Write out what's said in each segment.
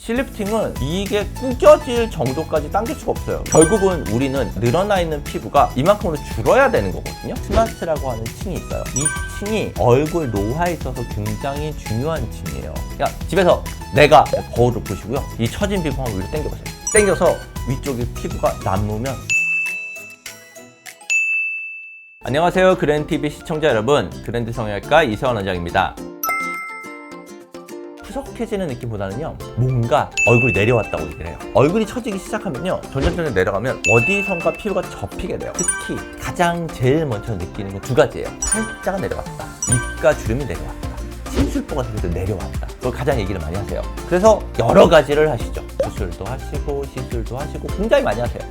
실리프팅은 이게 구겨질 정도까지 당길 수가 없어요. 결국은 우리는 늘어나 있는 피부가 이만큼으로 줄어야 되는 거거든요. 스마스라고 하는 층이 있어요. 이 층이 얼굴 노화에 있어서 굉장히 중요한 층이에요. 그냥 집에서 내가 거울을 보시고요. 이 처진 피부 한번 위로 당겨보세요. 당겨서 위쪽에 피부가 남으면 안녕하세요. 그랜TV 시청자 여러분, 그랜드 성형외과 이세원 원장입니다. 푸석해지는 느낌보다는요, 뭔가 얼굴이 내려왔다고 얘기를 해요. 얼굴이 처지기 시작하면요, 점점 내려가면 어디선가 피부가 접히게 돼요. 특히 가장 제일 먼저 느끼는 건 두 가지예요. 살짝 내려왔다, 입가 주름이 내려왔다, 심술보가 그래도 내려왔다. 그걸 가장 얘기를 많이 하세요. 그래서 여러 가지를 하시죠. 수술도 하시고 시술도 하시고 굉장히 많이 하세요.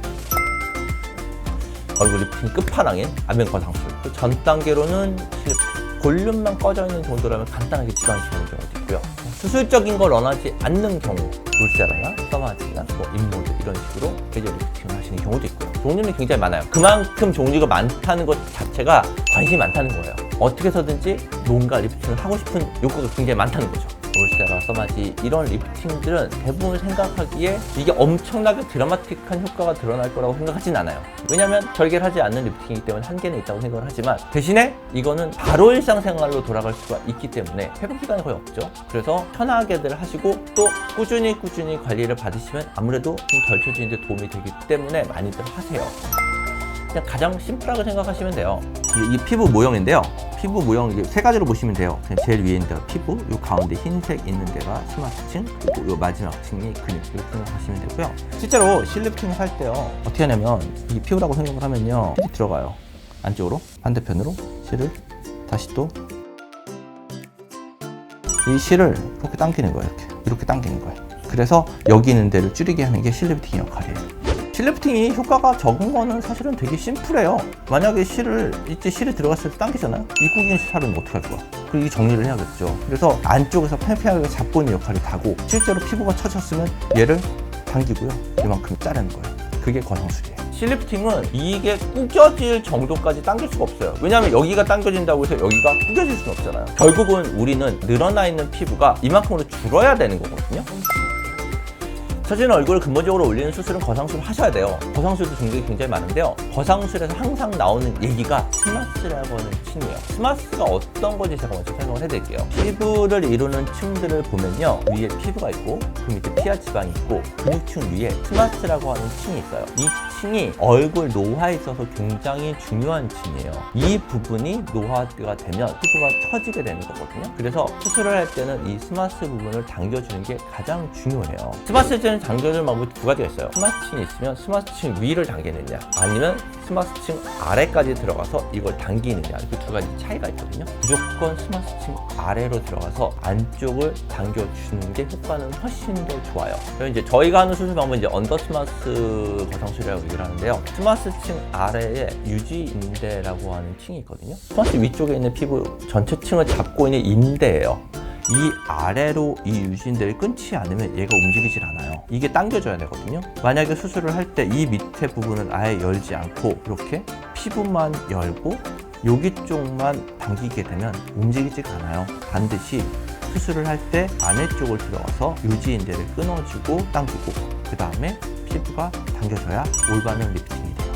얼굴 리프팅 끝판왕인 안면 거상술. 그 전 단계로는 실리프팅. 볼륨만 꺼져 있는 정도라면 간단하게 지방시키는 경우도 있고요. 수술적인 걸 원하지 않는 경우, 울세라나 써마지나 인모드 이런 식으로 계절 리프팅을 하시는 경우도 있고요. 종류는 굉장히 많아요. 그만큼 종류가 많다는 것 자체가 관심이 많다는 거예요. 어떻게 해서든지 뭔가 리프팅을 하고 싶은 욕구가 굉장히 많다는 거죠. 울세라, 써마지 이런 리프팅들은 대부분 생각하기에 이게 엄청나게 드라마틱한 효과가 드러날 거라고 생각하진 않아요. 왜냐면 절개를 하지 않는 리프팅이기 때문에 한계는 있다고 생각을 하지만, 대신에 이거는 바로 일상생활로 돌아갈 수가 있기 때문에 회복 기간이 거의 없죠. 그래서 편하게들 하시고 또 꾸준히 관리를 받으시면 아무래도 좀 덜 처지는데 도움이 되기 때문에 많이들 하세요. 그냥 가장 심플하게 생각하시면 돼요. 이 피부 모형인데요. 피부 모형 이게 세 가지로 보시면 돼요. 그냥 제일 위에 있는 데가 피부, 요 가운데 흰색 있는 데가 스마스층, 그리고 요 마지막 층이 근육, 이렇게 생각하시면 되고요. 실제로 실리프팅을 할 때요, 어떻게 하냐면 이 피부라고 생각을 하면요, 실이 들어가요. 안쪽으로, 반대편으로 실을 다시 또 이 실을 이렇게 당기는 거예요. 이렇게 당기는 거예요. 그래서 여기 있는 데를 줄이게 하는 게 실리프팅 역할이에요. 실리프팅이 효과가 적은 거는 사실은 되게 심플해요. 만약에 실이 들어갔을 때 당기잖아요. 입구긴 살은 어떻게 할 거야? 그리고 이 정리를 해야겠죠. 그래서 안쪽에서 팽팽하게 잡고 있는 역할이 다고, 실제로 피부가 처졌으면 얘를 당기고요, 이만큼 자르는 거예요. 그게 거상술이에요. 실리프팅은 이게 구겨질 정도까지 당길 수가 없어요. 왜냐하면 여기가 당겨진다고 해서 여기가 구겨질 수는 없잖아요. 결국은 우리는 늘어나 있는 피부가 이만큼으로 줄어야 되는 거거든요. 처진 얼굴을 근본적으로 올리는 수술은 거상술을 하셔야 돼요. 거상술도 종류가 굉장히 많은데요, 거상술에서 항상 나오는 얘기가 스마스라고 하는 층이에요. 스마스가 어떤 건지 제가 먼저 설명을 해드릴게요. 피부를 이루는 층들을 보면요, 위에 피부가 있고 그 밑에 피하 지방이 있고 근육층 위에 스마스라고 하는 층이 있어요. 이 층이 얼굴 노화에 있어서 굉장히 중요한 층이에요. 이 부분이 노화가 되면 피부가 처지게 되는 거거든요. 그래서 수술을 할 때는 이 스마스 부분을 당겨주는 게 가장 중요해요. 스마스는 당겨주는 방법이 두 가지가 있어요. 스마스층이 있으면 스마스층 위를 당기느냐, 아니면 스마스층 아래까지 들어가서 이걸 당기느냐, 그 두 가지 차이가 있거든요. 무조건 스마스층 아래로 들어가서 안쪽을 당겨주는 게 효과는 훨씬 더 좋아요. 그래서 이제 저희가 하는 수술 방법은 이제 언더 스마스 거상술이라고 얘기를 하는데요, 스마스층 아래에 유지인대라고 하는 층이 있거든요. 스마스 위쪽에 있는 피부 전체 층을 잡고 있는 인대예요. 이 아래로 이 유지인대를 끊지 않으면 얘가 움직이질 않아요. 이게 당겨줘야 되거든요. 만약에 수술을 할 때 이 밑에 부분은 아예 열지 않고 이렇게 피부만 열고 여기 쪽만 당기게 되면 움직이지가 않아요. 반드시 수술을 할 때 안에 쪽을 들어가서 유지인대를 끊어주고 당기고 그 다음에 피부가 당겨져야 올바른 리프팅이 돼요.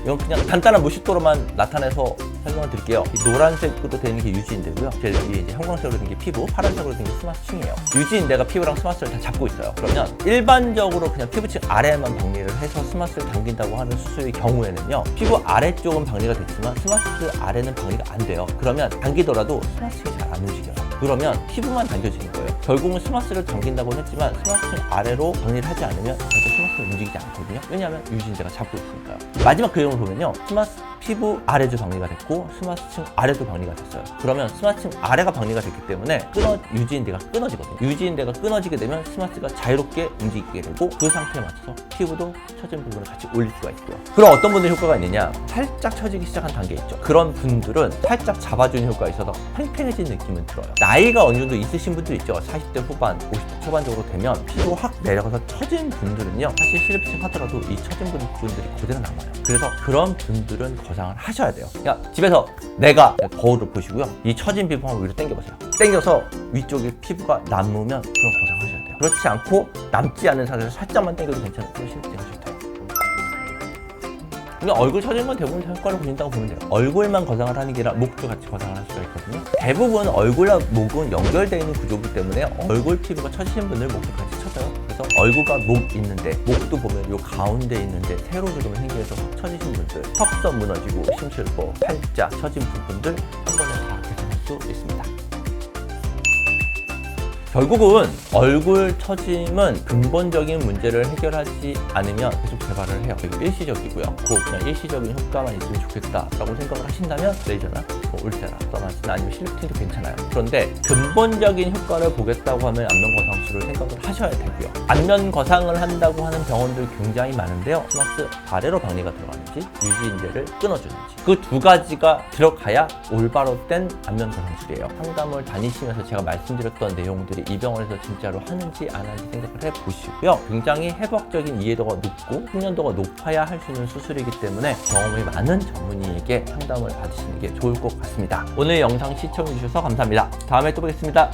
이건 그냥 간단한 무식도로만 나타내서 설명을 드릴게요. 이 노란색으로 되는 게 유지인대고요. 제일 위에 이제 형광색으로 된 게 피부, 파란색으로 된 게 스마스층이에요. 유지인대가 피부랑 스마스를 다 잡고 있어요. 그러면 일반적으로 그냥 피부층 아래에만 박리를 해서 스마스를 당긴다고 하는 수술의 경우에는요, 피부 아래쪽은 박리가 됐지만 스마스 아래는 박리가 안 돼요. 그러면 당기더라도 스마스층이 잘 안 움직여요. 그러면 피부만 당겨지는 거예요. 결국은 스마스를 당긴다고 했지만 스마스층 아래로 박리를 하지 않으면 절대 스마스는 움직이지 않거든요. 왜냐하면 유지인대가 잡고 있으니까요. 마지막 그림을 보면요, 피부 아래도 박리가 됐고 스마스층 아래도 박리가 됐어요. 그러면 스마스층 아래가 박리가 됐기 때문에 유지인대가 끊어지거든요. 유지인대가 끊어지게 되면 스마스가 자유롭게 움직이게 되고 그 상태에 맞춰서 피부도 처진 부분을 같이 올릴 수가 있고요. 그럼 어떤 분들 효과가 있느냐, 살짝 처지기 시작한 단계 있죠. 그런 분들은 살짝 잡아주는 효과가 있어서 팽팽해진 느낌은 들어요. 나이가 어느 정도 있으신 분들 있죠. 40대 후반, 50대 초반적으로 되면 피부가 확 내려가서 처진 분들은요, 사실 실리프팅 하더라도 이 처진 분들이 그대로 남아요. 그래서 그런 분들은 거상을 하셔야 돼요. 그냥 집에서 내가 거울을 보시고요, 이 처진 피부 한번 위로 당겨보세요. 당겨서 위쪽에 피부가 남으면 그런 거상을 하셔야 돼요. 그렇지 않고 남지 않은 상태에서 살짝만 당겨도 괜찮아요. 실리프팅 하셔도 돼요. 그냥 얼굴 처지는 건 대부분 효과를 보신다고 보면 돼요. 얼굴만 거상을 하는 게 아니라 목도 같이 거상을 할 수가 있거든요. 대부분 얼굴과 목은 연결되어 있는 구조이기 때문에 얼굴 피부가 처지신 분들 목도 같이 처져요. 그래서 얼굴과 목 있는데, 목도 보면 요 가운데 있는데 세로주름이 생겨서 확 처지신 분들, 턱선 무너지고 심술보, 팔자 처진 부분들 한 번에 다 개선할 수 있습니다. 결국은 얼굴 처짐은 근본적인 문제를 해결하지 않으면 계속 재발을 해요. 이거 일시적이고요. 그냥 일시적인 효과만 있으면 좋겠다라고 생각을 하신다면 레이저나 울테라, 더마스나 아니면 실리프팅도 괜찮아요. 그런데 근본적인 효과를 보겠다고 하면 안면 거상술을 생각을 하셔야 되고요. 안면 거상을 한다고 하는 병원들 굉장히 많은데요. 스마스 아래로 박리가 들어가는지 유지인대를 끊어주는지 그 두 가지가 들어가야 올바로 된 안면 거상술이에요. 상담을 다니시면서 제가 말씀드렸던 내용들이 이 병원에서 진짜로 하는지 안 하는지 생각을 해보시고요. 굉장히 회복적인 이해도가 높고 숙련도가 높아야 할 수 있는 수술이기 때문에 경험이 많은 전문의에게 상담을 받으시는 게 좋을 것 같습니다. 오늘 영상 시청해주셔서 감사합니다. 다음에 또 뵙겠습니다.